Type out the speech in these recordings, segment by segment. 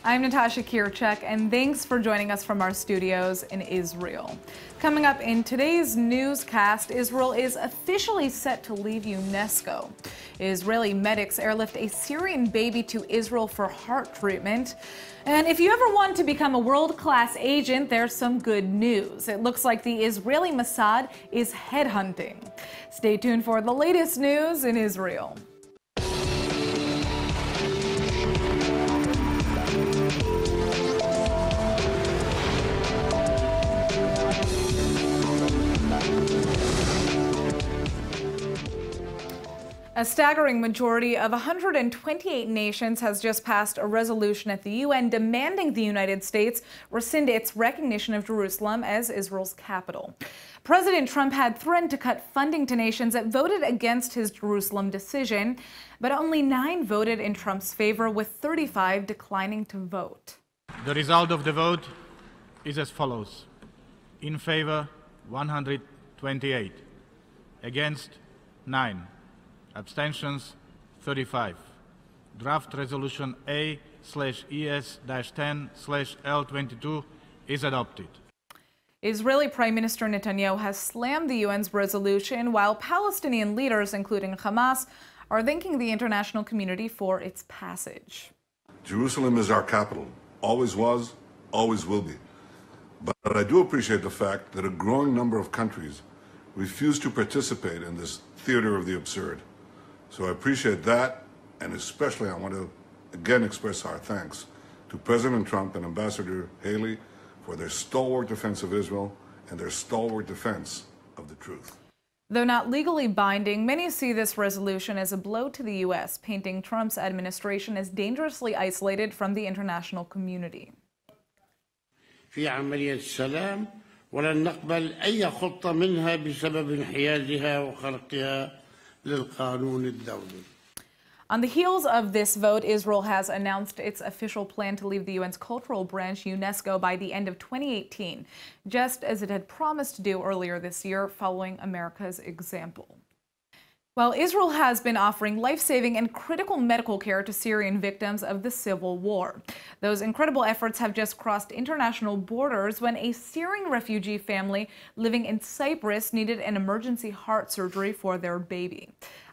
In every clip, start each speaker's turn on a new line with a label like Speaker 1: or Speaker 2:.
Speaker 1: I'm Natasha Kirchek, and thanks for joining us from our studios in Israel. Coming up in today's newscast, Israel is officially set to leave UNESCO. Israeli medics airlift a Syrian baby to Israel for heart treatment. And if you ever want to become a world-class agent, there's some good news. It looks like the Israeli Mossad is headhunting. Stay tuned for the latest news in Israel. A staggering majority of 128 nations has just passed a resolution at the UN demanding the United States rescind its recognition of Jerusalem as Israel's capital. President Trump had threatened to cut funding to nations that voted against his Jerusalem decision, but only 9 voted in Trump's favor, with 35 declining to vote.
Speaker 2: The result of the vote is as follows. In favor, 128. Against, 9. Abstentions, 35. Draft Resolution A/ES-10/L22 is adopted.
Speaker 1: Israeli Prime Minister Netanyahu has slammed the UN's resolution, while Palestinian leaders, including Hamas, are thanking the international community for its passage.
Speaker 3: Jerusalem is our capital, always was, always will be. But I do appreciate the fact that a growing number of countries refuse to participate in this theater of the absurd. So I appreciate that, and especially I want to again express our thanks to President Trump and Ambassador Haley for their stalwart defense of Israel and their stalwart defense of the truth.
Speaker 1: Though not legally binding, many see this resolution as a blow to the U.S., painting Trump's administration as dangerously isolated from the international community.
Speaker 4: في عملية السلام ولن نقبل أي خطة منها بسبب انحيازها وخرقها للقانون الدولي.
Speaker 1: On the heels of this vote, Israel has announced its official plan to leave the UN's cultural branch, UNESCO, by the end of 2018, just as it had promised to do earlier this year, following America's example. Well, Israel has been offering life-saving and critical medical care to Syrian victims of the civil war. Those incredible efforts have just crossed international borders when a Syrian refugee family living in Cyprus needed an emergency heart surgery for their baby.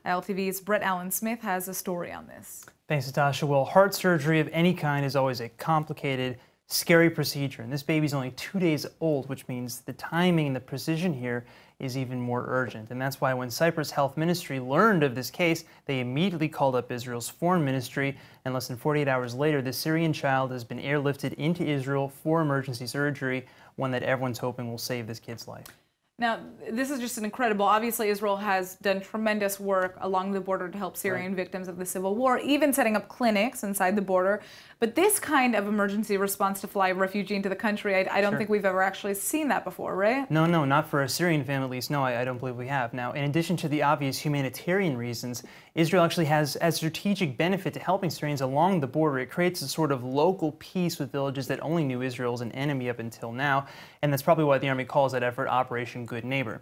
Speaker 1: ILTV's Brett Allen Smith has a story on this.
Speaker 5: Thanks, Natasha. Well, heart surgery of any kind is always a complicated, scary procedure, and this baby's only 2 days old, which means the timing and the precision here is even more urgent. And that's why when Cyprus Health Ministry learned of this case, they immediately called up Israel's foreign ministry, and less than 48 hours later, the Syrian child has been airlifted into Israel for emergency surgery, one that everyone's hoping will save this kid's life.
Speaker 1: Now, this is just an incredible. Obviously, Israel has done tremendous work along the border to help Syrian victims of the civil war, even setting up clinics inside the border. But this kind of emergency response to fly a refugee into the country, I don't think we've ever actually seen that before, right?
Speaker 5: No, not for a Syrian family at least. No, I don't believe we have. Now, in addition to the obvious humanitarian reasons, Israel actually has a strategic benefit to helping Syrians along the border. It creates a sort of local peace with villages that only knew Israel as an enemy up until now, and that's probably why the Army calls that effort Operation Good Neighbor.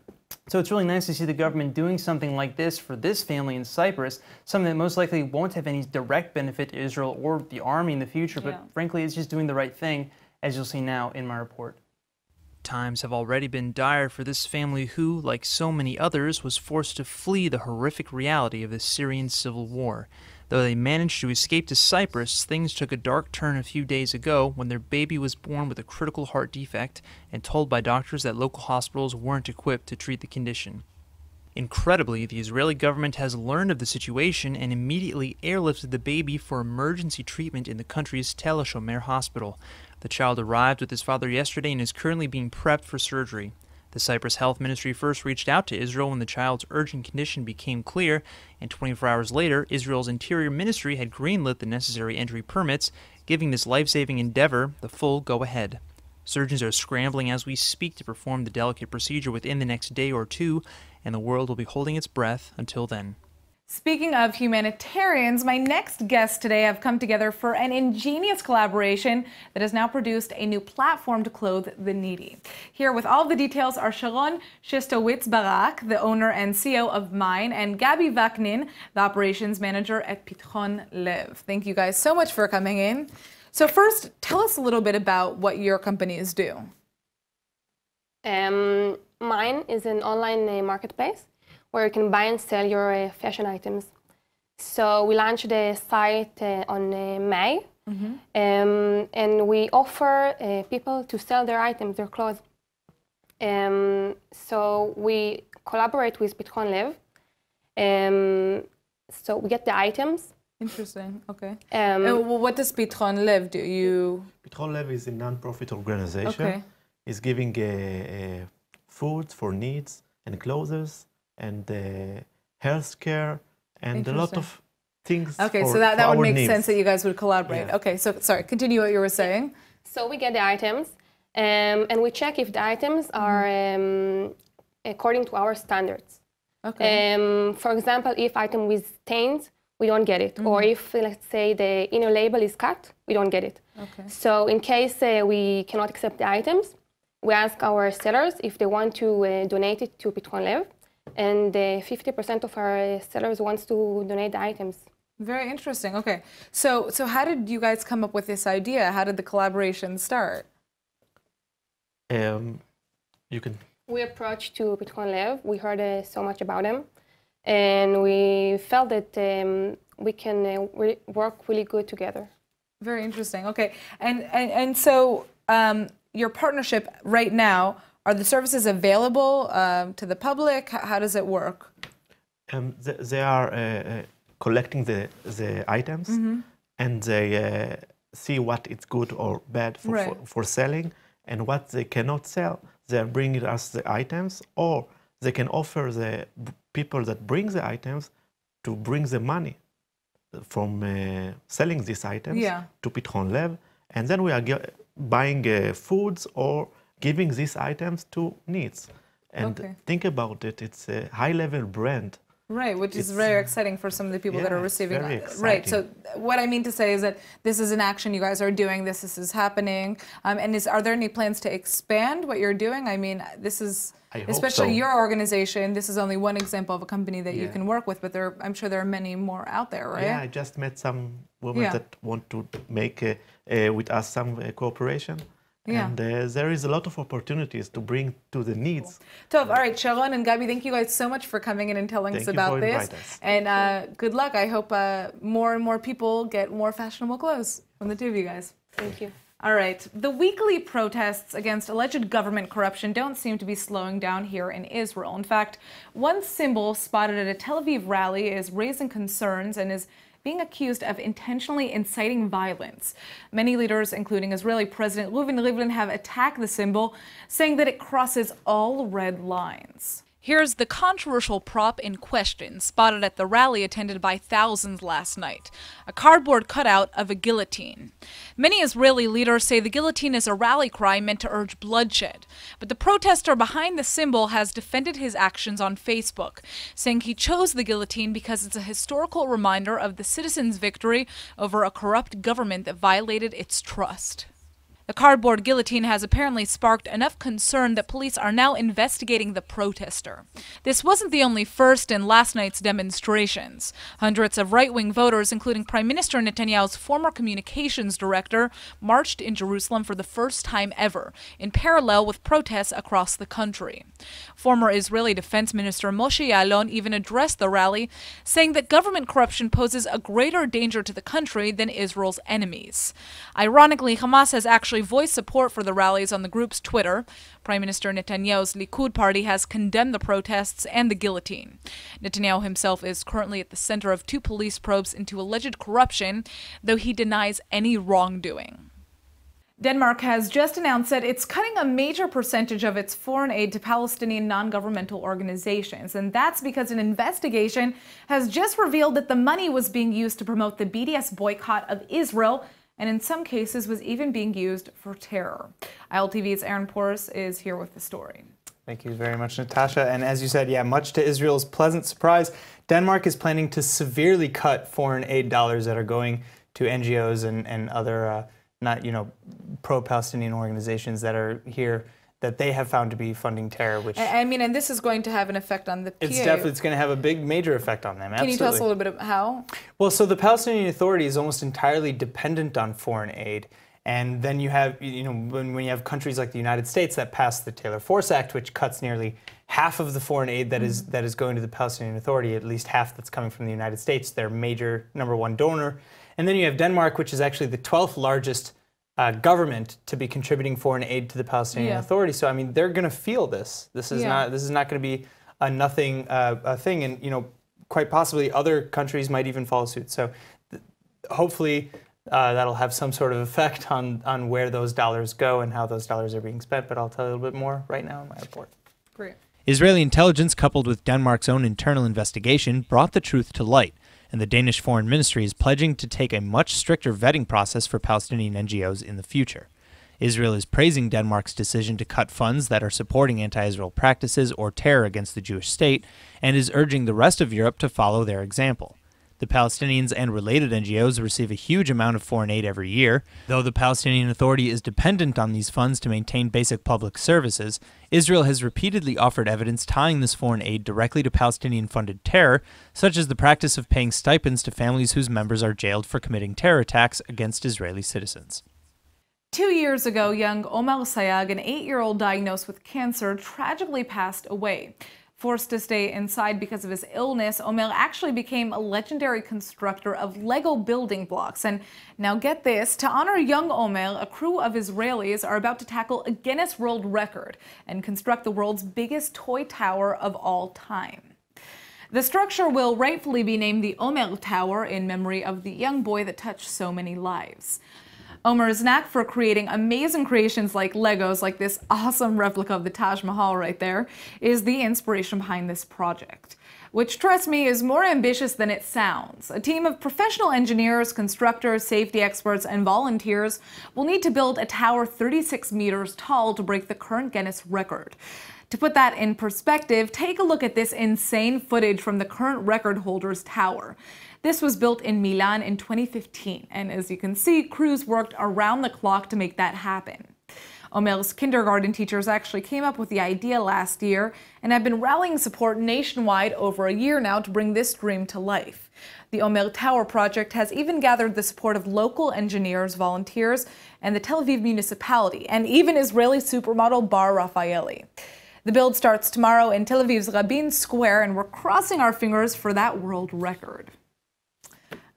Speaker 5: So it's really nice to see the government doing something like this for this family in Cyprus, something that most likely won't have any direct benefit to Israel or the Army in the future, but frankly, it's just doing the right thing, as you'll see now in my report. Times have already been dire for this family who, like so many others, was forced to flee the horrific reality of the Syrian civil war. Though they managed to escape to Cyprus, things took a dark turn a few days ago when their baby was born with a critical heart defect and told by doctors that local hospitals weren't equipped to treat the condition. Incredibly, the Israeli government has learned of the situation and immediately airlifted the baby for emergency treatment in the country's Tel HaShomer hospital. The child arrived with his father yesterday and is currently being prepped for surgery. The Cyprus Health Ministry first reached out to Israel when the child's urgent condition became clear, and 24 hours later, Israel's Interior Ministry had greenlit the necessary entry permits, giving this life-saving endeavor the full go-ahead. Surgeons are scrambling as we speak to perform the delicate procedure within the next day or two, and the world will be holding its breath until then.
Speaker 1: Speaking of humanitarians, my next guests today have come together for an ingenious collaboration that has now produced a new platform to clothe the needy. Here with all the details are Sharon Shestowitz-Barak, the owner and CEO of Mine, and Gabby Vaknin, the operations manager at Pitchon Lev. Thank you guys so much for coming in. So first, tell us a little bit about what your companies do.
Speaker 6: Mine is an online marketplace where you can buy and sell your fashion items. So we launched the site on May, and we offer people to sell their items, their clothes. So we collaborate with Bitcoin Live. So we get the items.
Speaker 1: Interesting. Okay. Well, what does Bitcoin Live do?
Speaker 7: Bitcoin Live is a non-profit organization.
Speaker 1: Okay.
Speaker 7: It's giving food for needs and clothes and health care and a lot of things.
Speaker 1: Okay,
Speaker 7: for,
Speaker 1: so that would make
Speaker 7: needs.
Speaker 1: sense that you guys would collaborate.
Speaker 7: Yeah.
Speaker 1: Okay, so sorry, continue what you were saying.
Speaker 6: So we get the items, and we check if the items are according to our standards.
Speaker 1: Okay.
Speaker 6: For example, if item with stains, we don't get it. Or if, let's say, the inner label is cut, we don't get it.
Speaker 1: Okay.
Speaker 6: So in case we cannot accept the items, we ask our sellers if they want to donate it to Bitcoin Live, and 50% of our sellers wants to donate the items.
Speaker 1: Very interesting. Okay. So how did you guys come up with this idea? How did the collaboration start?
Speaker 7: You can.
Speaker 6: We approached to Bitcoin Live. We heard so much about them, and we felt that we can work really good together.
Speaker 1: Very interesting. Okay. And so your partnership right now, are the services available to the public? How does it work?
Speaker 7: They are collecting the items, and they see what is good or bad for selling, and what they cannot sell, they are bringing us the items, or they can offer the people that bring the items to bring the money from selling these items to Bitcoin Live, and then we are buying foods or giving these items to needs. And think about it, it's a high-level brand.
Speaker 1: Right, which is very exciting for some of the people that are receiving
Speaker 7: it.
Speaker 1: Right, so what I mean to say is that this is an action you guys are doing, this is happening, and are there any plans to expand what you're doing? I mean, this is, especially your organization, this is only one example of a company that you can work with, but I'm sure there are many more out there, right?
Speaker 7: Yeah, I just met some women that want to make with us some cooperation. And there is a lot of opportunities to bring to the needs.
Speaker 1: Tov, all right, Sharon and Gabi, thank you guys so much for coming in and telling us about this. And good luck. I hope more and more people get more fashionable clothes from the two of you guys.
Speaker 6: Thank you.
Speaker 1: All right. The weekly protests against alleged government corruption don't seem to be slowing down here in Israel. In fact, one symbol spotted at a Tel Aviv rally is raising concerns and is being accused of intentionally inciting violence. Many leaders, including Israeli President Reuven Rivlin, have attacked the symbol, saying that it crosses all red lines. Here's the controversial prop in question, spotted at the rally attended by thousands last night, a cardboard cutout of a guillotine. Many Israeli leaders say the guillotine is a rally cry meant to urge bloodshed, but the protester behind the symbol has defended his actions on Facebook, saying he chose the guillotine because it's a historical reminder of the citizens' victory over a corrupt government that violated its trust. The cardboard guillotine has apparently sparked enough concern that police are now investigating the protester. This wasn't the only first in last night's demonstrations. Hundreds of right-wing voters, including Prime Minister Netanyahu's former communications director, marched in Jerusalem for the first time ever, in parallel with protests across the country. Former Israeli Defense Minister Moshe Ya'alon even addressed the rally, saying that government corruption poses a greater danger to the country than Israel's enemies. Ironically, Hamas has actually voiced support for the rallies on the group's Twitter. Prime Minister Netanyahu's Likud party has condemned the protests and the guillotine. Netanyahu himself is currently at the center of 2 police probes into alleged corruption, though he denies any wrongdoing. Denmark has just announced that it's cutting a major percentage of its foreign aid to Palestinian non-governmental organizations. And that's because an investigation has just revealed that the money was being used to promote the BDS boycott of Israel, and in some cases was even being used for terror. ILTV's Aaron Porras is here with the story.
Speaker 8: Thank you very much, Natasha. And as you said, much to Israel's pleasant surprise, Denmark is planning to severely cut foreign aid dollars that are going to NGOs and other not pro-Palestinian organizations that are here that they have found to be funding terror, which
Speaker 1: I mean, and this is going to have an effect on the PA.
Speaker 8: It's going to have a big, major effect on them.
Speaker 1: Can you tell us a little bit about how?
Speaker 8: Well, so the Palestinian Authority is almost entirely dependent on foreign aid. And then you have, when you have countries like the United States that passed the Taylor Force Act, which cuts nearly half of the foreign aid that is going to the Palestinian Authority, at least half that's coming from the United States, their major #1 donor. And then you have Denmark, which is actually the 12th largest government to be contributing foreign aid to the Palestinian Authority. So I mean, they're going to feel this. This is not going to be a nothing thing, and quite possibly other countries might even follow suit. So hopefully that'll have some sort of effect on where those dollars go and how those dollars are being spent. But I'll tell you a little bit more right now in my report.
Speaker 1: Great.
Speaker 9: Israeli intelligence, coupled with Denmark's own internal investigation, brought the truth to light, and the Danish Foreign Ministry is pledging to take a much stricter vetting process for Palestinian NGOs in the future. Israel is praising Denmark's decision to cut funds that are supporting anti-Israel practices or terror against the Jewish state, and is urging the rest of Europe to follow their example. The Palestinians and related NGOs receive a huge amount of foreign aid every year. Though the Palestinian Authority is dependent on these funds to maintain basic public services, Israel has repeatedly offered evidence tying this foreign aid directly to Palestinian-funded terror, such as the practice of paying stipends to families whose members are jailed for committing terror attacks against Israeli citizens.
Speaker 1: 2 years ago, young Omer Sayag, an 8-year-old diagnosed with cancer, tragically passed away. Forced to stay inside because of his illness, Omer actually became a legendary constructor of Lego building blocks. And now get this, to honor young Omer, a crew of Israelis are about to tackle a Guinness World Record and construct the world's biggest toy tower of all time. The structure will rightfully be named the Omer Tower in memory of the young boy that touched so many lives. Omer's knack for creating amazing creations like Legos, like this awesome replica of the Taj Mahal right there, is the inspiration behind this project, which, trust me, is more ambitious than it sounds. A team of professional engineers, constructors, safety experts, and volunteers will need to build a tower 36 meters tall to break the current Guinness record. To put that in perspective, take a look at this insane footage from the current record holder's tower. This was built in Milan in 2015, and as you can see, crews worked around the clock to make that happen. Omer's kindergarten teachers actually came up with the idea last year and have been rallying support nationwide over a year now to bring this dream to life. The Omer Tower project has even gathered the support of local engineers, volunteers, and the Tel Aviv municipality, and even Israeli supermodel Bar Raffaeli. The build starts tomorrow in Tel Aviv's Rabin Square, and we're crossing our fingers for that world record.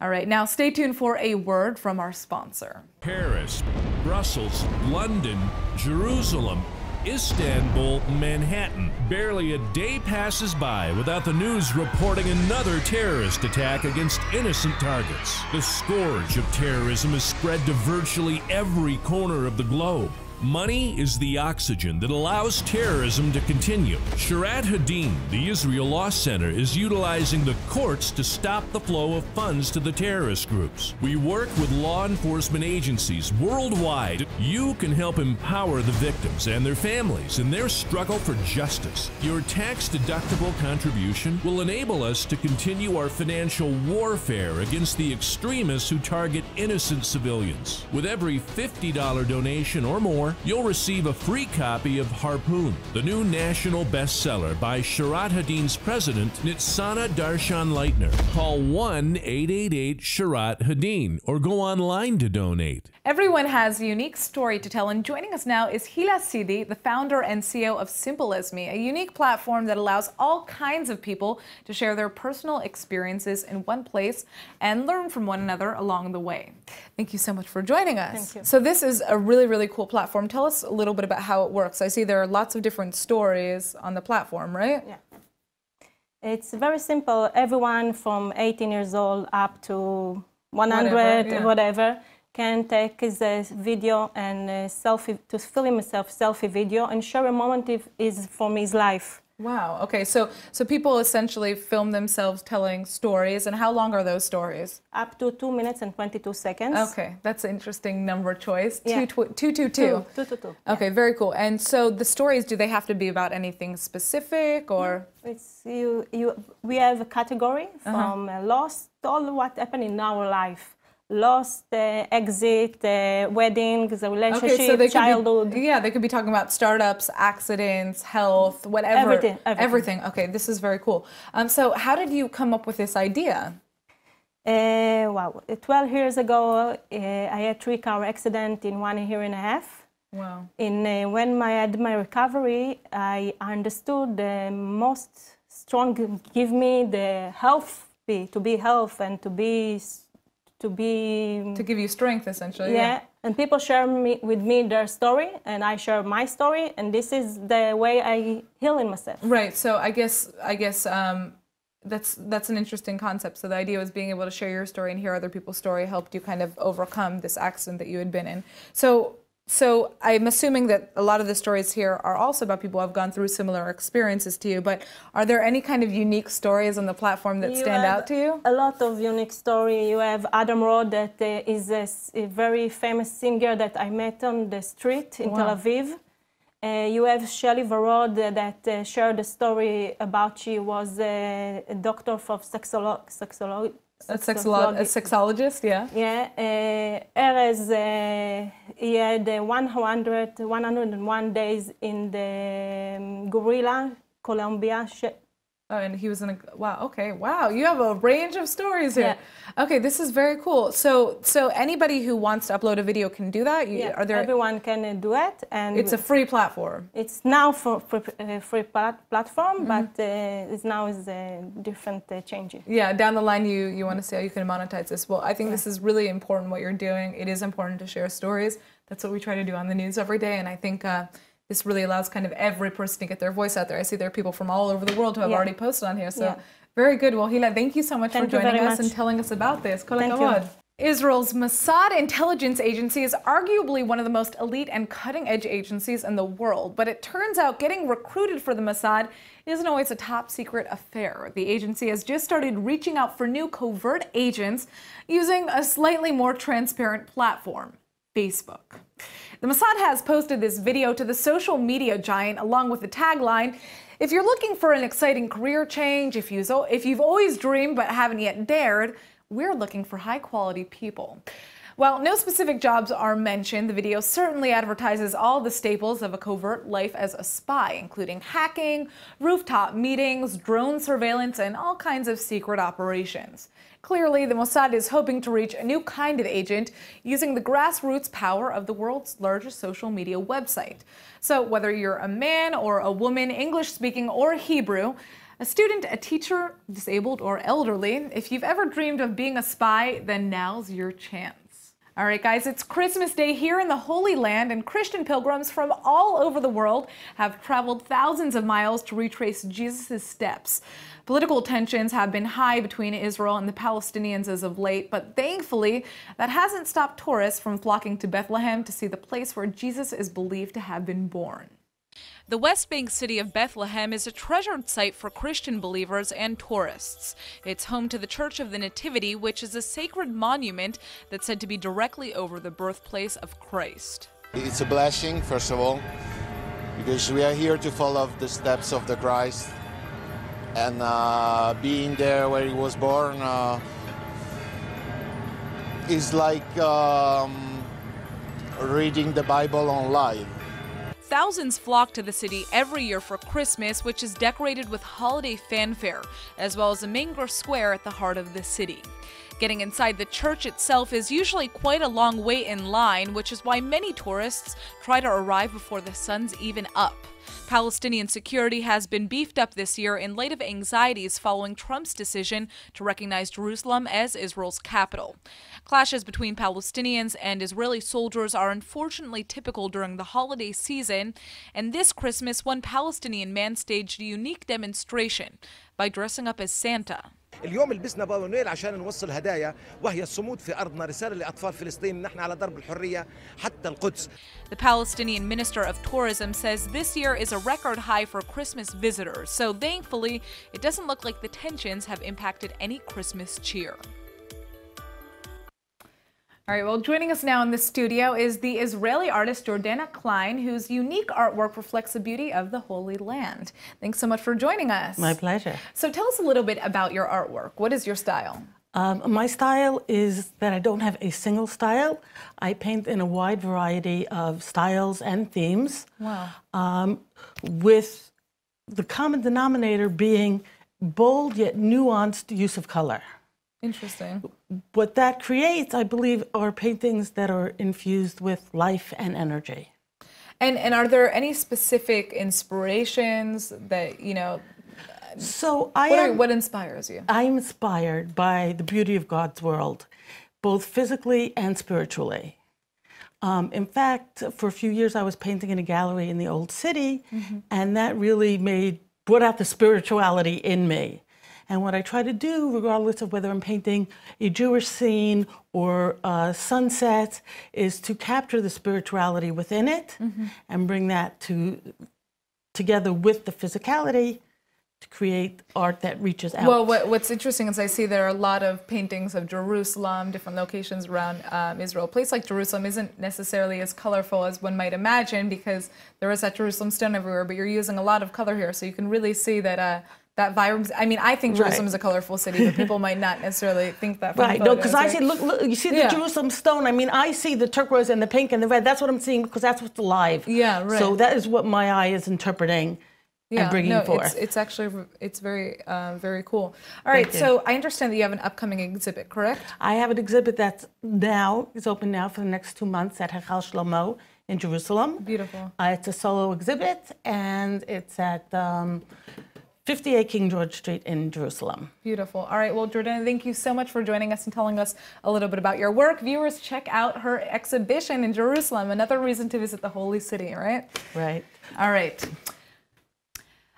Speaker 1: All right, now stay tuned for a word from our sponsor.
Speaker 10: Paris, Brussels, London, Jerusalem, Istanbul, Manhattan. Barely a day passes by without the news reporting another terrorist attack against innocent targets. The scourge of terrorism is spread to virtually every corner of the globe. Money is the oxygen that allows terrorism to continue. Shirat Hadin, the Israel Law Center, is utilizing the courts to stop the flow of funds to the terrorist groups. We work with law enforcement agencies worldwide. You can help empower the victims and their families in their struggle for justice. Your tax-deductible contribution will enable us to continue our financial warfare against the extremists who target innocent civilians. With every $50 donation or more, you'll receive a free copy of Harpoon, the new national bestseller by Shirat Hadin's president, Nitzana Darshan-Leitner. Call 1-888-SHIRAT Hadin or go online to donate.
Speaker 1: Everyone has a unique story to tell, and joining us now is Hila Sidi, the founder and CEO of Simple As Me, a unique platform that allows all kinds of people to share their personal experiences in one place and learn from one another along the way. Thank you so much for joining us.
Speaker 11: Thank you.
Speaker 1: So this is a really, really cool platform. Tell us a little bit about how it works. I see there are lots of different stories on the platform, right?
Speaker 11: Yeah. It's very simple. Everyone from 18 years old up to 100, whatever, can take his video and selfie, to film himself selfie video and share a moment is from his life.
Speaker 1: Wow. Okay. So people essentially film themselves telling stories. And how long are those stories?
Speaker 11: Up to 2 minutes and 22 seconds.
Speaker 1: Okay. That's an interesting number choice.
Speaker 11: Yeah.
Speaker 1: 222.
Speaker 11: 222.
Speaker 1: Okay. Very cool. And so the stories, do they have to be about anything specific or?
Speaker 11: It's we have a category from lost, all what happened in our life. lost, exit, weddings, relationship,
Speaker 1: okay, so they
Speaker 11: childhood.
Speaker 1: They could be talking about startups, accidents, health, whatever. Everything. Okay, this is very cool. So how did you come up with this idea?
Speaker 11: Wow, 12 years ago, I had 3-car accident in 1.5 years.
Speaker 1: Wow.
Speaker 11: When I had my recovery, I understood the most strong give me the health, to be health and to
Speaker 1: give you strength, essentially.
Speaker 11: Yeah. And people share with me their story, and I share my story, and this is the way I heal in myself.
Speaker 1: Right. So I guess that's an interesting concept. So the idea was being able to share your story and hear other people's story helped you kind of overcome this accident that you had been in. So I'm assuming that a lot of the stories here are also about people who have gone through similar experiences to you, but are there any kind of unique stories on the platform that stand out to you?
Speaker 11: A lot of unique stories. You have Adam Rod, that is a very famous singer that I met on the street in Tel Aviv. You have Shelley Varod that shared a story about she was a doctor for sexologist.
Speaker 1: A sexologist, yeah.
Speaker 11: Yeah. Erez, he had 101 days in the gorilla, Colombia.
Speaker 1: Oh, and he was in a, wow, okay, wow, you have a range of stories here. Yeah. Okay, this is very cool. So anybody who wants to upload a video can do that?
Speaker 11: Everyone can do it. And
Speaker 1: it's a free platform.
Speaker 11: It's now for free platform, but it's now is different changes.
Speaker 1: Yeah, down the line you want to see how you can monetize this. Well, I think this is really important what you're doing. It is important to share stories. That's what we try to do on the news every day, and I think this really allows kind of every person to get their voice out there. I see there are people from all over the world who have already posted on here. So very good. Well, Hila, thank you so much for joining us and telling us about this.
Speaker 11: Thank you.
Speaker 1: Israel's Mossad intelligence agency is arguably one of the most elite and cutting-edge agencies in the world. But it turns out getting recruited for the Mossad isn't always a top-secret affair. The agency has just started reaching out for new covert agents using a slightly more transparent platform, Facebook. The Mossad has posted this video to the social media giant along with the tagline, "If you're looking for an exciting career change, if you've always dreamed but haven't yet dared, we're looking for high-quality people." While no specific jobs are mentioned, the video certainly advertises all the staples of a covert life as a spy, including hacking, rooftop meetings, drone surveillance, and all kinds of secret operations. Clearly, the Mossad is hoping to reach a new kind of agent using the grassroots power of the world's largest social media website. So whether you're a man or a woman, English-speaking or Hebrew, a student, a teacher, disabled or elderly, if you've ever dreamed of being a spy, then now's your chance. All right, guys, it's Christmas Day here in the Holy Land, and Christian pilgrims from all over the world have traveled thousands of miles to retrace Jesus' steps. Political tensions have been high between Israel and the Palestinians as of late, but thankfully, that hasn't stopped tourists from flocking to Bethlehem to see the place where Jesus is believed to have been born. The West Bank city of Bethlehem is a treasured site for Christian believers and tourists. It's home to the Church of the Nativity, which is a sacred monument that's said to be directly over the birthplace of Christ.
Speaker 12: It's a blessing, first of all, because we are here to follow the steps of the Christ, and being there where he was born is like reading the Bible on live.
Speaker 1: Thousands flock to the city every year for Christmas, which is decorated with holiday fanfare, as well as a manger square at the heart of the city. Getting inside the church itself is usually quite a long wait in line, which is why many tourists try to arrive before the sun's even up. Palestinian security has been beefed up this year in light of anxieties following Trump's decision to recognize Jerusalem as Israel's capital. Clashes between Palestinians and Israeli soldiers are unfortunately typical during the holiday season, and this Christmas, one Palestinian man staged a unique demonstration by dressing up as Santa.
Speaker 13: اليوم لبسنا بابونيل عشان نوصل هدايا وهي الصمود في أرضنا رسالة لأطفال فلسطين نحن على درب الحرية حتى القدس.
Speaker 1: The Palestinian Minister of Tourism says this year is a record high for Christmas visitors, so thankfully it doesn't look like the tensions have impacted any Christmas cheer. All right, well, joining us now in the studio is the Israeli artist Jordana Klein, whose unique artwork reflects the beauty of the Holy Land. Thanks so much for joining us.
Speaker 14: My pleasure.
Speaker 1: So tell us a little bit about your artwork. What is your style?
Speaker 14: My style is that I don't have a single style. I paint in a wide variety of styles and themes.
Speaker 1: Wow.
Speaker 14: With the common denominator being bold yet nuanced use of color.
Speaker 1: Interesting.
Speaker 14: What that creates, I believe, are paintings that are infused with life and energy.
Speaker 1: And are there any specific inspirations that, you know,
Speaker 14: so
Speaker 1: what inspires you?
Speaker 14: I'm inspired by the beauty of God's world, both physically and spiritually. In fact, for a few years, I was painting in a gallery in the old city, and that really brought out the spirituality in me. And what I try to do, regardless of whether I'm painting a Jewish scene or sunset, is to capture the spirituality within it and bring that together with the physicality to create art that reaches out.
Speaker 1: Well, what's interesting is I see there are a lot of paintings of Jerusalem, different locations around Israel. A place like Jerusalem isn't necessarily as colorful as one might imagine because there is that Jerusalem stone everywhere, but you're using a lot of color here, so you can really see that that vibrance. I mean, I think Jerusalem is a colorful city, but people might not necessarily think that. From
Speaker 14: No, because I see, look, you see the Jerusalem stone. I mean, I see the turquoise and the pink and the red. That's what I'm seeing because that's what's alive.
Speaker 1: Yeah, right.
Speaker 14: So that is what my eye is interpreting. And bringing forth.
Speaker 1: It's actually very very cool. All right, so I understand that you have an upcoming exhibit, correct?
Speaker 14: I have an exhibit that's open now for the next 2 months at Hechal Shlomo in Jerusalem.
Speaker 1: Beautiful.
Speaker 14: It's a solo exhibit, and it's at 58 King George Street in Jerusalem.
Speaker 1: Beautiful. All right, well, Jordana, thank you so much for joining us and telling us a little bit about your work. Viewers, check out her exhibition in Jerusalem. Another reason to visit the Holy City, right?
Speaker 14: Right.
Speaker 1: All right.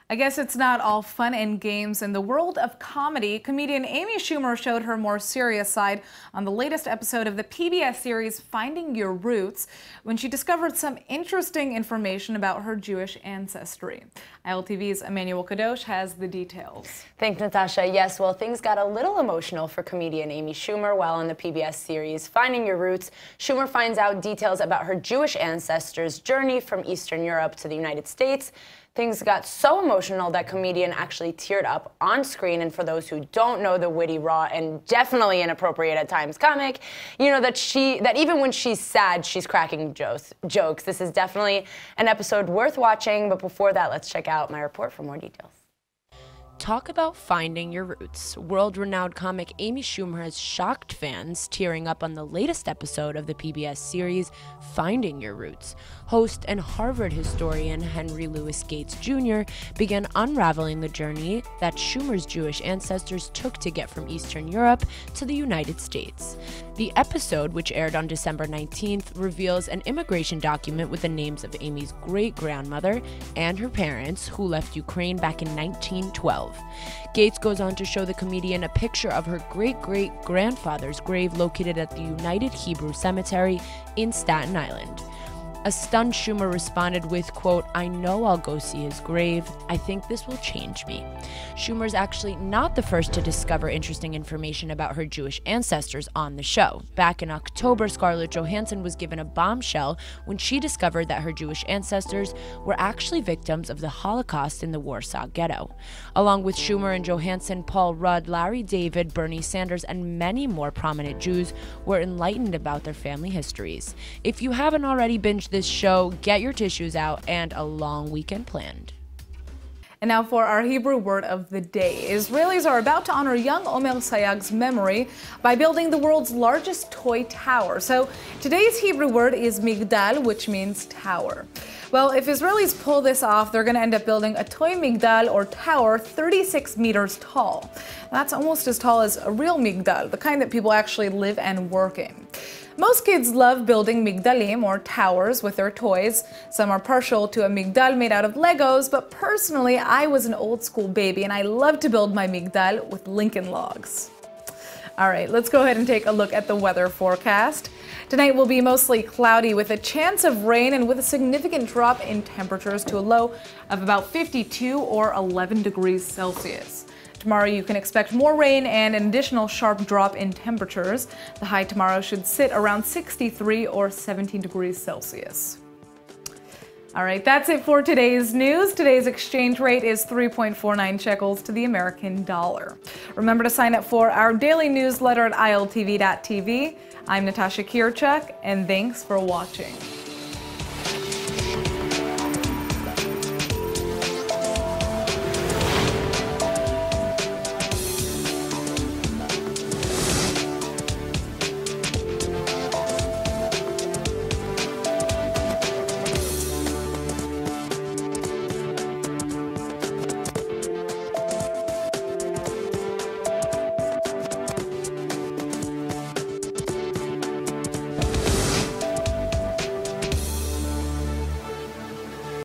Speaker 1: I guess it's not all fun and games. In the world of comedy, comedian Amy Schumer showed her more serious side on the latest episode of the PBS series Finding Your Roots when she discovered some interesting information about her Jewish ancestry. ILTV's Emmanuel Kadosh has the details.
Speaker 15: Thanks, Natasha. Yes, well, things got a little emotional for comedian Amy Schumer while on the PBS series Finding Your Roots. Schumer finds out details about her Jewish ancestors' journey from Eastern Europe to the United States. Things got so emotional that comedian actually teared up on screen. And for those who don't know the witty, raw, and definitely inappropriate at times comic, you know that even when she's sad, she's cracking jokes. This is definitely an episode worth watching. But before that, let's check out my report for more details. Talk about finding your roots. World-renowned comic Amy Schumer has shocked fans, tearing up on the latest episode of the PBS series Finding Your Roots. Host and Harvard historian Henry Louis Gates Jr. began unraveling the journey that Schumer's Jewish ancestors took to get from Eastern Europe to the United States. The episode, which aired on December 19th, reveals an immigration document with the names of Amy's great-grandmother and her parents, who left Ukraine back in 1912. Gates goes on to show the comedian a picture of her great-great-grandfather's grave located at the United Hebrew Cemetery in Staten Island. A stunned Schumer responded with, quote, "I know I'll go see his grave. I think this will change me." Schumer's actually not the first to discover interesting information about her Jewish ancestors on the show. Back in October, Scarlett Johansson was given a bombshell when she discovered that her Jewish ancestors were actually victims of the Holocaust in the Warsaw Ghetto. Along with Schumer and Johansson, Paul Rudd, Larry David, Bernie Sanders, and many more prominent Jews were enlightened about their family histories. If you haven't already binged this show, get your tissues out and a long weekend planned.
Speaker 1: And now for our Hebrew word of the day. Israelis are about to honor young Omer Sayag's memory by building the world's largest toy tower. So today's Hebrew word is migdal, which means tower. Well, if Israelis pull this off, they're going to end up building a toy migdal or tower 36 meters tall. That's almost as tall as a real migdal, the kind that people actually live and work in. Most kids love building migdalim, or towers, with their toys. Some are partial to a migdal made out of Legos, but personally, I was an old school baby and I love to build my migdal with Lincoln logs. All right, let's go ahead and take a look at the weather forecast. Tonight will be mostly cloudy with a chance of rain and with a significant drop in temperatures to a low of about 52 or 11 degrees Celsius. Tomorrow you can expect more rain and an additional sharp drop in temperatures. The high tomorrow should sit around 63 or 17 degrees Celsius. All right, that's it for today's news. Today's exchange rate is 3.49 shekels to the American dollar. Remember to sign up for our daily newsletter at iltv.tv. I'm Natasha Kirchuk, and thanks for watching.